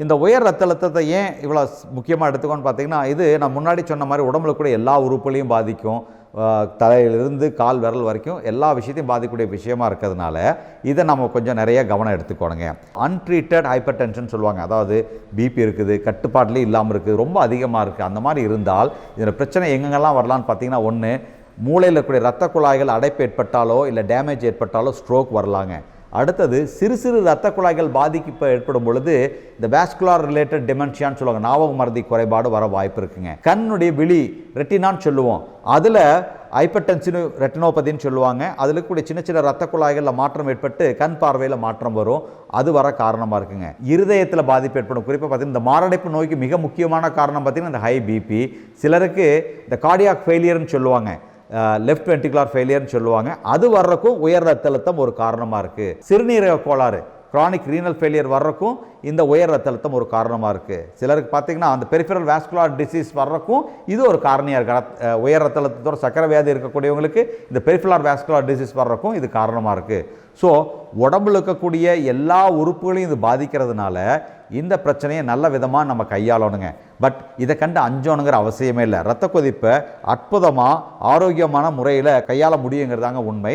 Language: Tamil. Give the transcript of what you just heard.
இந்த உயர் ரத்த அழுத்தத்தை ஏன் இவ்வளோ முக்கியமாக எடுத்துக்கோன்னு பார்த்தீங்கன்னா, இது நான் முன்னாடி சொன்ன மாதிரி உடம்புல கூட எல்லா உறுப்புகளையும் பாதிக்கும். தலையிலிருந்து கால் விரல் வரைக்கும் எல்லா விஷயத்தையும் பாதிக்கக்கூடிய விஷயமா இருக்கிறதுனால இதை நம்ம கொஞ்சம் நிறைய கவனம் எடுத்துக்கோணுங்க. அன்ட்ரீட்டட் ஹைப்பர் டென்ஷன் சொல்லுவாங்க. அதாவது பிபி இருக்குது, கட்டுப்பாட்டிலே இல்லாமல் இருக்குது, ரொம்ப அதிகமாக இருக்குது. அந்த மாதிரி இருந்தால் இதில் பிரச்சனை எங்கெங்கெல்லாம் வரலான்னு பார்த்தீங்கன்னா, ஒன்று மூளையில் இருக்கக்கூடிய ரத்த குழாய்கள் அடைப்பு ஏற்பட்டாலோ இல்லை டேமேஜ் ஏற்பட்டாலோ ஸ்ட்ரோக் வரலாங்க. அடுத்தது சிறு சிறு இரத்த குழாய்கள் பாதிப்பு ஏற்படும் பொழுது இந்த வாஸ்குலார் ரிலேட்டட் டிமென்ஷியான்னு சொல்லுவாங்க, ஞாபக மறதி குறைபாடு வர வாய்ப்பு இருக்குங்க. கண்ணுடைய விழி ரெட்டினான்னு சொல்லுவோம், அதில் ஹைப்பர்டென்சிவ் ரெட்டினோபதின்னு சொல்லுவாங்க. அதில் இருக்கக்கூடிய சின்ன சின்ன ரத்த குழாய்களில் மாற்றம் ஏற்பட்டு கண் பார்வையில் மாற்றம் வரும், அது வர காரணமாக இருக்குங்க. இருதயத்தில் பாதிப்பு ஏற்படும். குறிப்பாக பார்த்தீங்கன்னா இந்த மாரடைப்பு நோய்க்கு மிக முக்கியமான காரணம் பார்த்தீங்கன்னா இந்த ஹை பிபி. சிலருக்கு இந்த கார்டியாக் ஃபெயிலியர்னு சொல்லுவாங்க, லெஃப்ட் வென்ட்ரிகுலர் ஃபெயிலியர்னு சொல்லுவாங்க, அது வர்றக்கும் உயர் ரத்த அழுத்தம் ஒரு காரணமாக இருக்குது. சிறுநீரக கோளாறு கிரானிக் ரீனல் ஃபெயிலியர் வர்றக்கும் இந்த உயர் ரத்த அழுத்தம் ஒரு காரணமாக இருக்குது. சிலருக்கு பார்த்தீங்கன்னா அந்த பெரிஃபரல் வாஸ்குலார் டிசீஸ் வர்றக்கும் இது ஒரு காரணியாக இருக்குது. உயர் ரத்த அழுத்தத்தோட சக்கரை வியாதி இருக்கக்கூடியவங்களுக்கு இந்த பெரிஃபரல் வாஸ்குலார் டிசீஸ் வர்றக்கும் இது காரணமாக இருக்குது. ஸோ உடம்புல இருக்கக்கூடிய எல்லா உறுப்புகளையும் இது பாதிக்கிறதுனால இந்த பிரச்சனையை நல்ல விதமாக நம்ம கையாளணுங்க. பட் இதை கண்டு அஞ்சோணுங்கிற அவசியமே இல்லை. ரத்த கொதிப்பை அற்புதமாக ஆரோக்கியமான முறையில் கையாள முடியுங்கிறதாங்க உண்மை.